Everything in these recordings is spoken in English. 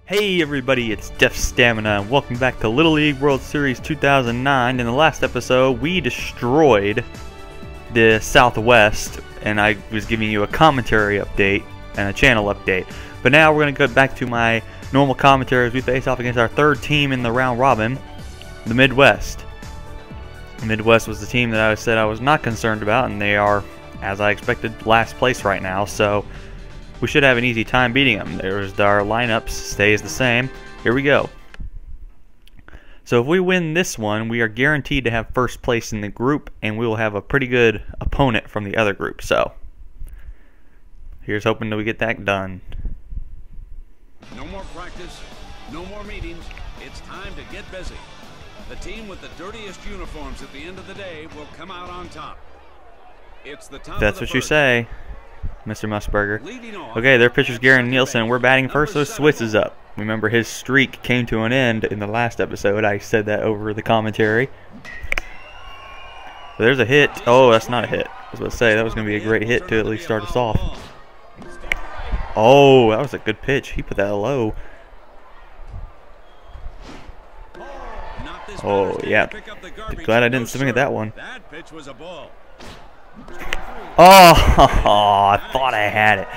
Hey everybody, it's Def Stamina and welcome back to Little League World Series 2009. In the last episode, we destroyed the Southwest and I was giving you a commentary update and a channel update. But now we're going to go back to my normal commentary as we face off against our third team in the round robin, the Midwest. The Midwest was the team that I said I was not concerned about, and they are, as I expected, last place right now. So we should have an easy time beating them. There's our lineups, stays the same. Here we go. So if we win this one, we are guaranteed to have first place in the group, and we will have a pretty good opponent from the other group. So here's hoping that we get that done. No more practice, no more meetings. It's time to get busy. The team with the dirtiest uniforms at the end of the day will come out on top. It's the top. That's what you say, Mr. Musburger. Okay, their pitcher's Garen Nielsen. We're batting first, so Switz is up. Remember, his streak came to an end in the last episode. I said that over the commentary. So there's a hit. Oh, that's not a hit. I was about to say, that was going to be a great hit to at least start us off. Oh, that was a good pitch. He put that low. Oh, yeah. Glad I didn't swing at that one. Oh, I thought I had it.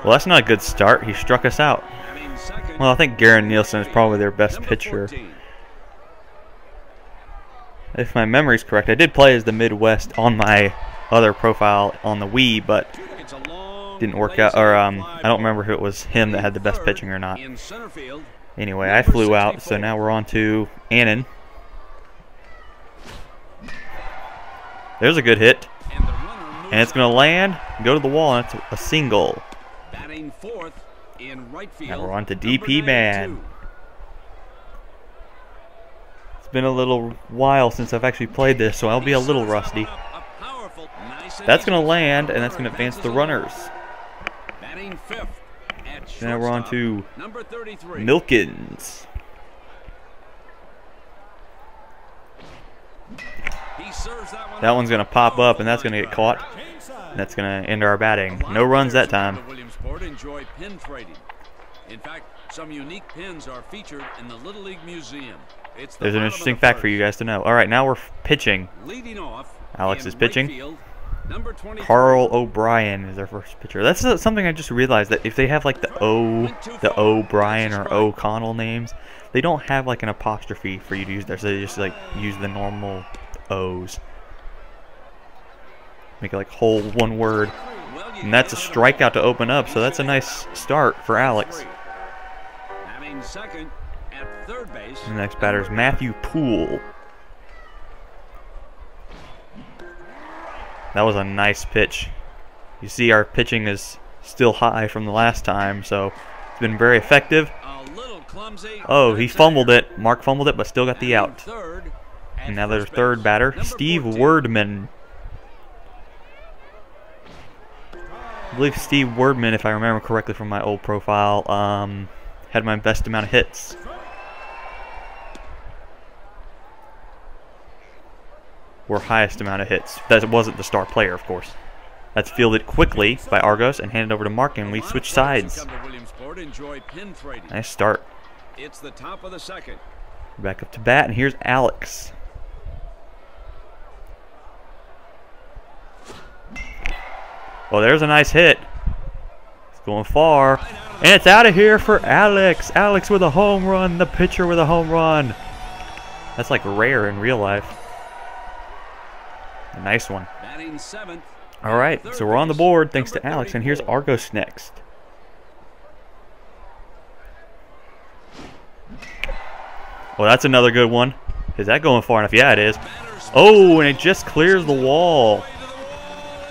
Well, that's not a good start. He struck us out. Well, I think Garen Nielsen is probably their best pitcher. If my memory's correct, I did play as the Midwest on my other profile on the Wii, but didn't work out. Or I don't remember if it was him that had the best pitching or not. Anyway, I flew out, so now we're on to Annan. There's a good hit. And it's going to land, go to the wall, and it's a single. Batting fourth in right field. Now we're on to DP Man. It's been a little while since I've actually played this, so I'll be a little rusty. That's going to land, and that's going to advance the runners. Batting fifth. Now we're on to Milkins. That one's going to pop up, and that's going to get caught. And that's going to end our batting. No runs that time. In fact, some unique pins are featured in the Little League Museum. There's an interesting fact for you guys to know. All right, now we're pitching. Alex is pitching. Carl O'Brien is our first pitcher. That's something I just realized, that if they have like the O'Brien or O'Connell names, they don't have like an apostrophe for you to use there, so they just like use the normal O's. Make it like whole one word. And that's a strikeout to open up, so that's a nice start for Alex. The next batter is Matthew Poole. That was a nice pitch. You see our pitching is still high from the last time, so it's been very effective. Oh, he fumbled it. Mark fumbled it, but still got the out. And now their third batter, Steve Wordman. I believe Steve Wordman, if I remember correctly from my old profile, had my best amount of hits. Or highest amount of hits. That wasn't the star player, of course. That's fielded quickly by Argos and handed over to Mark, and we switch sides. Nice start. It's the top of the second. Back up to bat, and here's Alex. Well, there's a nice hit. It's going far. And it's out of here for Alex. Alex with a home run. The pitcher with a home run. That's like rare in real life. A nice one. All right, so we're on the board thanks to Alex, and here's Argos next. Well, that's another good one. Is that going far enough? Yeah, it is. Oh, and it just clears the wall.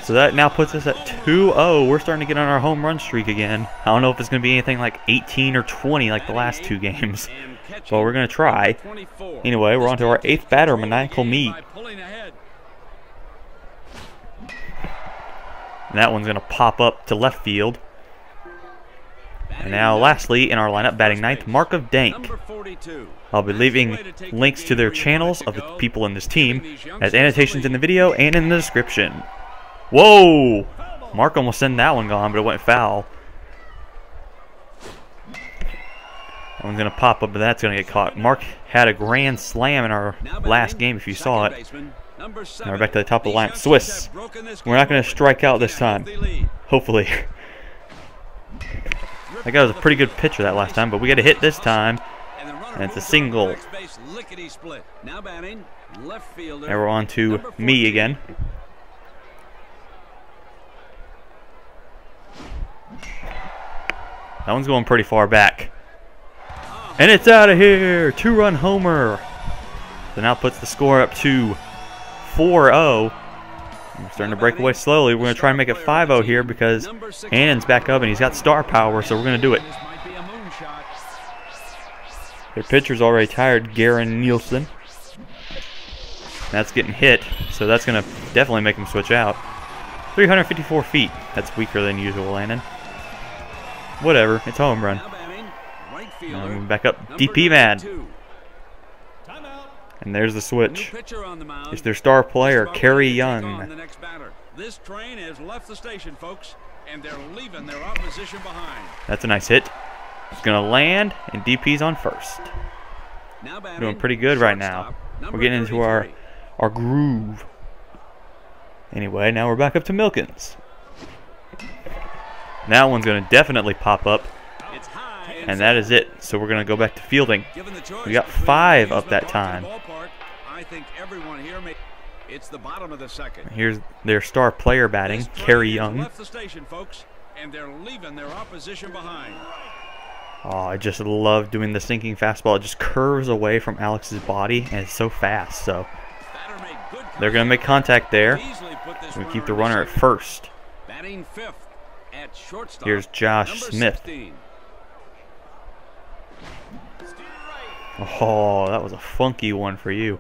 So that now puts us at 2-0. We're starting to get on our home run streak again. I don't know if it's going to be anything like 18 or 20 like the last two games. But we're going to try. Anyway, we're on to our eighth batter, Maniacal Me. And that one's going to pop up to left field. And now, lastly, in our lineup, batting ninth, Mark of Dank. I'll be leaving links to their channels of the people in this team as annotations in the video and in the description. Whoa! Mark almost sent that one gone, but it went foul. That one's going to pop up, but that's going to get caught. Mark had a grand slam in our last game, if you saw it. Now we're back to the top of the line. Swiss. We're not going to strike out this time. Hopefully. That guy was a pretty good pitcher that last time, but we got to hit this time. And it's a single. Now we're on to me again. That one's going pretty far back. And it's out of here! 2-run homer. So now puts the score up to 4-0. We're starting to break away slowly. We're going to try and make it 5-0 here because Annon's back up and he's got star power, so we're going to do it. Their pitcher's already tired, Garen Nielsen. That's getting hit, so that's going to definitely make him switch out. 354 feet. That's weaker than usual, Annon. Whatever, it's a home run. Back up, DP man. And there's the switch. It's their star player, Kerry Young. This train has left the station, folks, and they're leaving their opposition behind. That's a nice hit. It's going to land, and DP's on first. Doing pretty good right now. We're getting into our groove. Anyway, now we're back up to Milkins. That one's going to definitely pop up. And that is it. So we're going to go back to fielding. We got 5 up that time. Here's their star player batting, Kerry Young. Oh, I just love doing the sinking fastball. It just curves away from Alex's body, and it's so fast. So they're going to make contact there. We keep the runner at first. Here's Josh Smith. Oh, that was a funky one for you.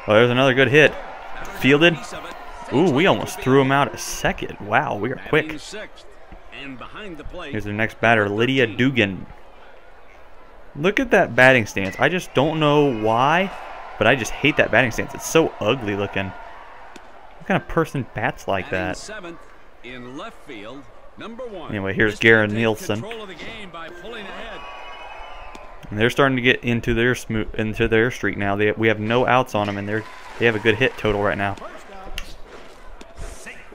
Oh, there's another good hit. Fielded. Ooh, we almost threw him out at second. Wow, we are quick. Here's the next batter, Lydia Dugan. Look at that batting stance. I just don't know why, but I just hate that batting stance. It's so ugly looking. What kind of person bats like that? Anyway, here's Garen Nielsen. And they're starting to get into their streak now. We have no outs on them, and they have a good hit total right now.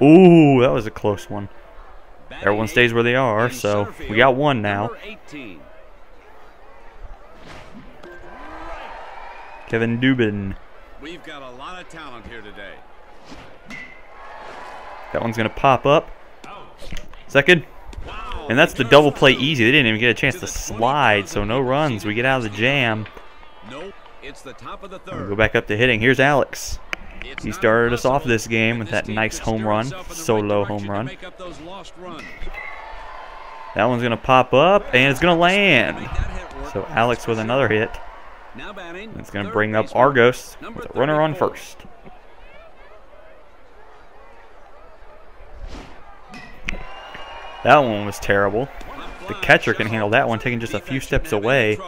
Ooh, that was a close one. Everyone stays where they are, so we got one now. Kevin Dubin. We've got a lot of talent here today. That one's going to pop up. Second. And that's the double play easy. They didn't even get a chance to slide, so no runs. We get out of the jam. We go back up to hitting. Here's Alex. He started us off this game with that nice home run, solo home run. That one's going to pop up, and it's going to land. So Alex with another hit. It's going to bring up Argos with a runner on first. That one was terrible. The catcher can handle that one, taking just a few steps away.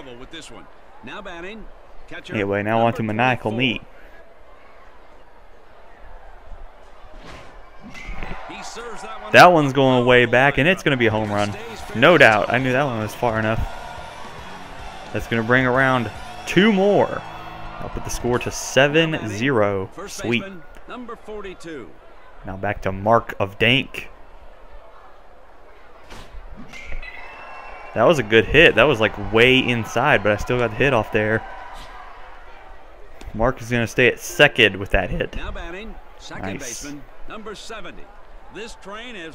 Anyway, now on to Maniacal Knee. That one's going way back, and it's going to be a home run. No doubt. I knew that one was far enough. That's going to bring around 2 more. I'll put the score to 7-0. Sweet. Now back to Mark of Dank. That was a good hit. That was like way inside, but I still got the hit off there. Mark is going to stay at second with that hit. Nice.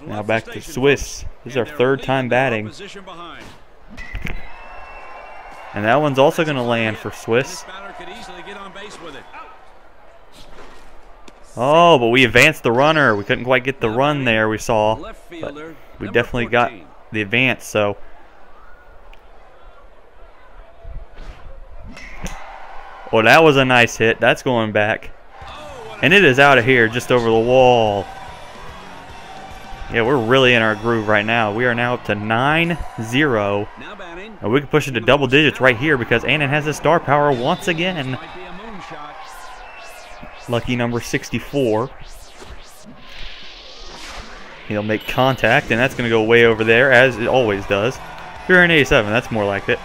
Now back to Swiss. This is our 3rd time batting. And that one's also going to land for Swiss. Oh, but we advanced the runner. We couldn't quite get the run there, we saw. But we definitely got the advance, so. Oh, that was a nice hit. That's going back. And it is out of here, just over the wall. Yeah, we're really in our groove right now. We are now up to 9-0. And we can push it to double digits right here because Annan has his star power once again. Lucky number 64. He'll make contact, and that's going to go way over there, as it always does. 387, that's more like it.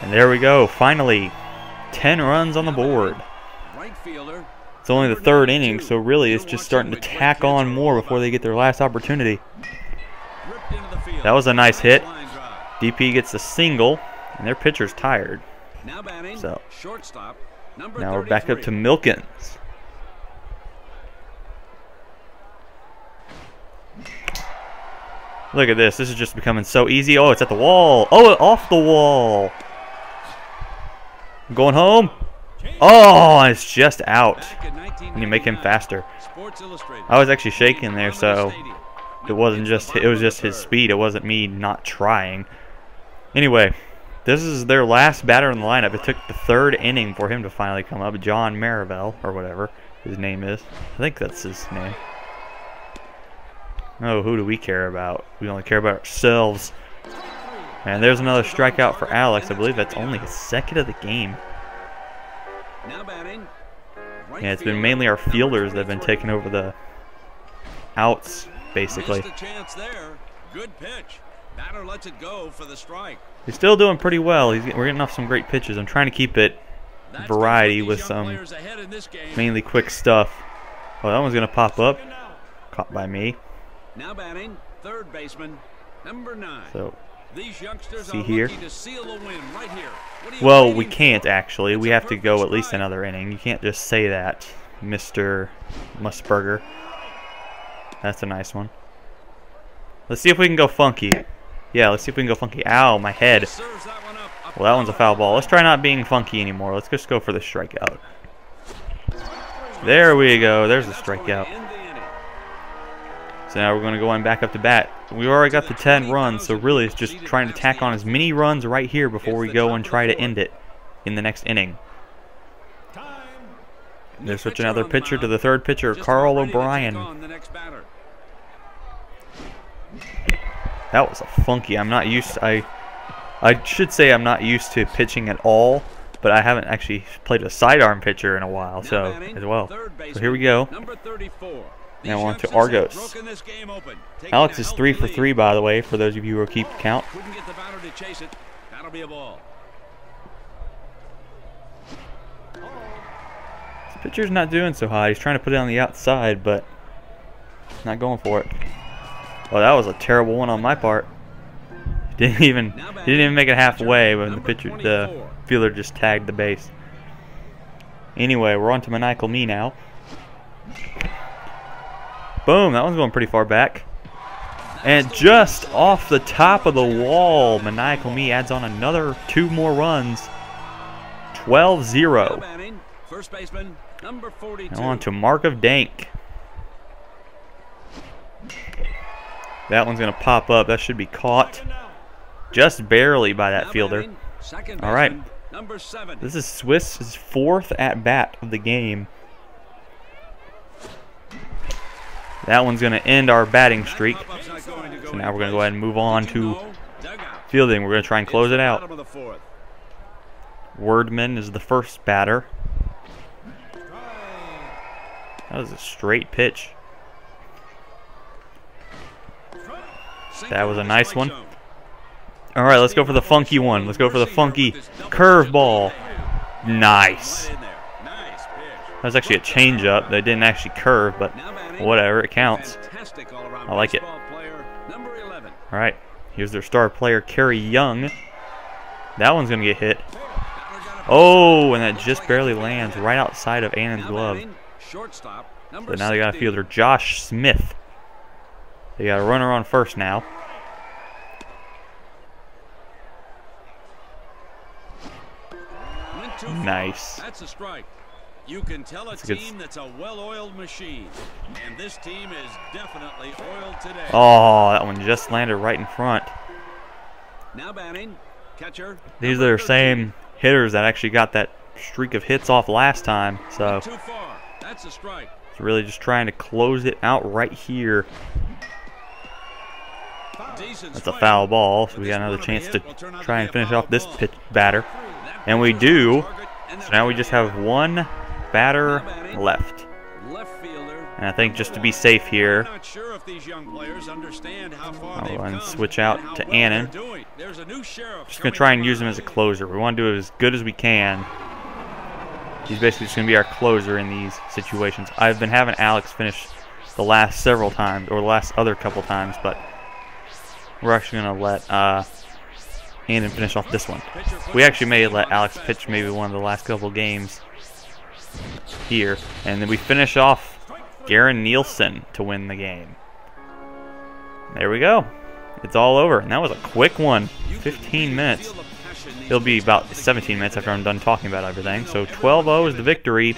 And there we go, finally. 10 runs on the board. It's only the third inning, so really it's just starting to tack on more before they get their last opportunity. That was a nice hit. DP gets a single, and their pitcher's tired. So now we're back up to Milkins. Look at this. This is just becoming so easy. Oh, it's at the wall. Oh, off the wall. Going home. Oh, it's just out. And you make him faster. I was actually shaking there, so it wasn't just, it was just his speed. It wasn't me not trying. Anyway, this is their last batter in the lineup. It took the third inning for him to finally come up. John Marivelle, or whatever his name is. I think that's his name. Oh, who do we care about? We only care about ourselves. And there's another strikeout for Alex. I believe that's only his second of the game. Yeah, it's been mainly our fielders that have been taking over the outs, basically. He's still doing pretty well. We're getting off some great pitches. I'm trying to keep it variety with some mainly quick stuff. Oh, that one's going to pop up. Caught by me. Now batting, third baseman, number 9. So, these youngsters see are here. To seal a win right here. Well, we can't actually. We have to go at least another inning. You can't just say that, Mr. Musburger. That's a nice one. Let's see if we can go funky. Yeah, let's see if we can go funky. Ow, my head. Well, that one's a foul ball. Let's try not being funky anymore. Let's just go for the strikeout. There we go. There's the strikeout. So now we're going to go on back up to bat. We already got the 10 runs, so really it's just trying to tack on as many runs right here before we go and try to end it in the next inning. They're switching out their pitcher to the third pitcher, Carl O'Brien. That was a funky. I'm not used to, I should say I'm not used to pitching at all, but I haven't actually played a sidearm pitcher in a while, so as well. So here we go. Now on to Argos. Alex is 3 for 3, by the way, for those of you who keep count. This pitcher's not doing so hot. He's trying to put it on the outside, but not going for it. Oh, that was a terrible one on my part. He didn't even make it halfway when the fielder just tagged the base. Anyway, we're on to Maniacal Me now. Boom, that one's going pretty far back. And just off the top of the wall, Maniacal Me adds on another 2 more runs. 12-0. Now on to Mark of Dank. That one's going to pop up. That should be caught just barely by that fielder. All right. This is Swiss's 4th at-bat of the game. That one's going to end our batting streak. So now we're going to go ahead and move on to fielding. We're going to try and close it out. Wordman is the first batter. That was a straight pitch. That was a nice one. All right, let's go for the funky one. Let's go for the funky curveball. Nice. That was actually a changeup. They didn't actually curve, but whatever, it counts. I like it. All right, here's their star player, Kerry Young. That one's going to get hit. Oh, and that just barely lands right outside of Annan's glove. So now they got a fielder, Josh Smith. They got a runner on first now. Nice. That's a strike. You can tell a team that's a well-oiled machine, and this team is definitely oiled today. Oh, that one just landed right in front. Now batting, catcher. These are their same hitters that actually got that streak of hits off last time. So too far. That's a strike. It's really just trying to close it out right here. That's a foul ball, so we got another chance to try and finish off this batter. And we do. So now we just have one batter left. Left fielder And I think just to be safe here, Not sure if these young players understand how far I'll they've go ahead and come switch and out how to well Annan. they're doing. There's a new sheriff Just going coming to try and to use him mind. as a closer. We want to do it as good as we can. He's basically just going to be our closer in these situations. I've been having Alex finish the last several times, or the last other couple times, but we're actually going to let Annan finish off this one. We actually may let Alex pitch maybe one of the last couple games here, and then we finish off Garen Nielsen to win the game. There we go. It's all over, and that was a quick one. 15 minutes. It'll be about 17 minutes after I'm done talking about everything. So 12-0 is the victory.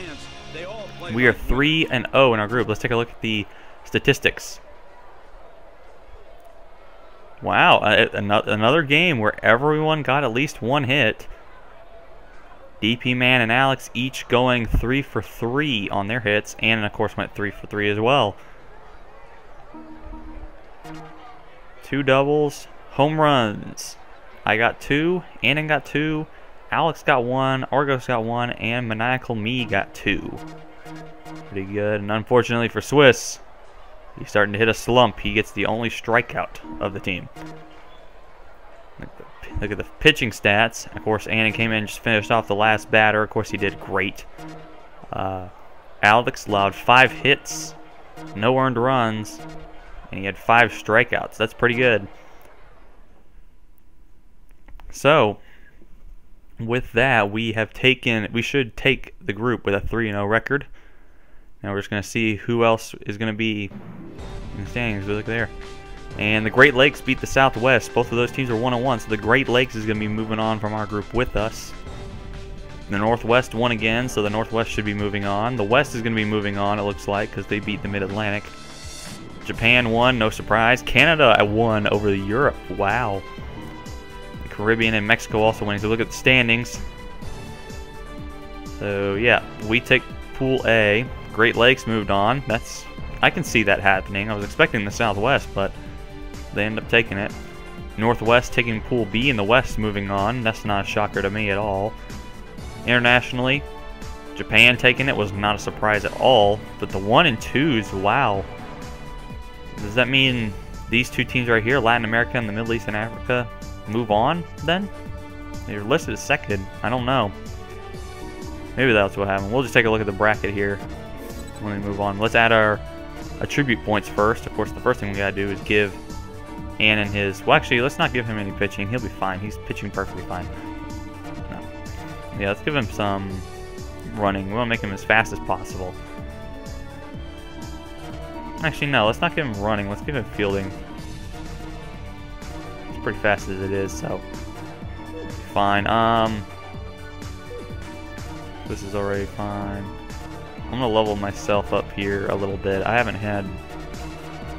We are 3-0 in our group. Let's take a look at the statistics. Wow, another game where everyone got at least one hit. DP Man and Alex each going 3 for 3 on their hits, and of course went 3 for 3 as well. 2 doubles, home runs. I got 2, Annan got 2, Alex got 1, Argos got 1, and Maniacal Me got 2. Pretty good, and unfortunately for Swiss, he's starting to hit a slump. He gets the only strikeout of the team. Look at the pitching stats. Of course, Annan came in and just finished off the last batter. Of course, he did great. Alex allowed 5 hits, no earned runs, and he had 5 strikeouts. That's pretty good. So, with that, we should take the group with a 3-0 record. Now we're just going to see who else is going to be in the standings. Look there. And the Great Lakes beat the Southwest. Both of those teams are 1-1, so the Great Lakes is going to be moving on from our group with us. The Northwest won again, so the Northwest should be moving on. The West is going to be moving on, it looks like, because they beat the Mid-Atlantic. Japan won, no surprise. Canada won over Europe. Wow. The Caribbean and Mexico also winning. So look at the standings. So yeah, we take Pool A. Great Lakes moved on. I can see that happening. I was expecting the Southwest, but they end up taking it. Northwest taking Pool B, and the West moving on. That's not a shocker to me at all. Internationally, Japan taking it was not a surprise at all. But the 1 and 2s, wow. Does that mean these two teams right here, Latin America and the Middle East and Africa, move on then? They're listed as second. I don't know. Maybe that's what happened. We'll just take a look at the bracket here when we move on. Let's add our attribute points first. Of course, the first thing we gotta do is give Annan his... Well, actually, let's not give him any pitching. He'll be fine. He's pitching perfectly fine. No. Yeah, let's give him some running. We want to make him as fast as possible. Actually, no. Let's not give him running. Let's give him fielding. It's pretty fast as it is, so... Fine. This is already fine. I'm going to level myself up here a little bit. I haven't had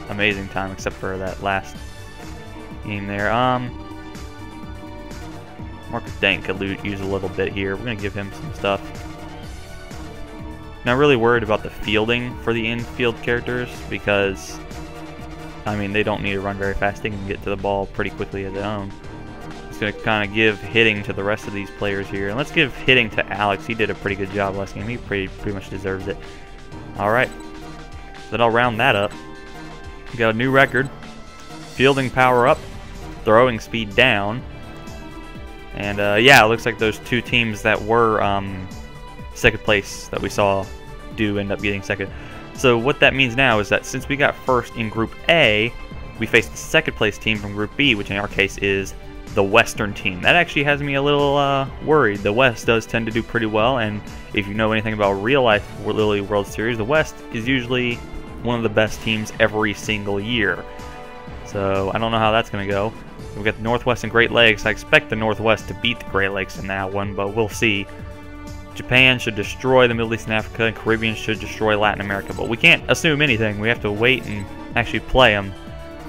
amazing time except for that last game there. Marcus Dank could use a little bit here. We're going to give him some stuff. Not really worried about the fielding for the infield characters because, I mean, they don't need to run very fast. They can get to the ball pretty quickly of their own. Just going to kind of give hitting to the rest of these players here. And let's give hitting to Alex. He did a pretty good job last game. He pretty much deserves it. Alright. Then I'll round that up. We got a new record. Fielding power up. Throwing speed down. And yeah, it looks like those two teams that were second place that we saw do end up getting second. So what that means now is that since we got first in Group A, we face the second place team from Group B, which in our case is the Western team. That actually has me a little worried. The West does tend to do pretty well, and if you know anything about real life Little League World Series, the West is usually one of the best teams every single year. So I don't know how that's going to go. We've got the Northwest and Great Lakes. I expect the Northwest to beat the Great Lakes in that one, but we'll see. Japan should destroy the Middle East and Africa, and Caribbean should destroy Latin America. But we can't assume anything. We have to wait and actually play them.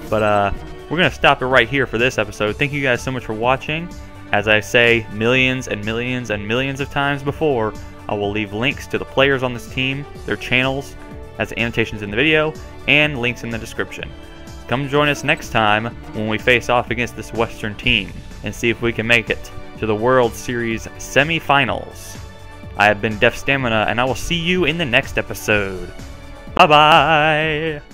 But we're going to stop it right here for this episode. Thank you guys so much for watching. As I say millions and millions and millions of times before, I will leave links to the players on this team, their channels, as annotations in the video, and links in the description. Come join us next time when we face off against this Western team and see if we can make it to the World Series semifinals. I have been Def Stamina, and I will see you in the next episode. Bye-bye.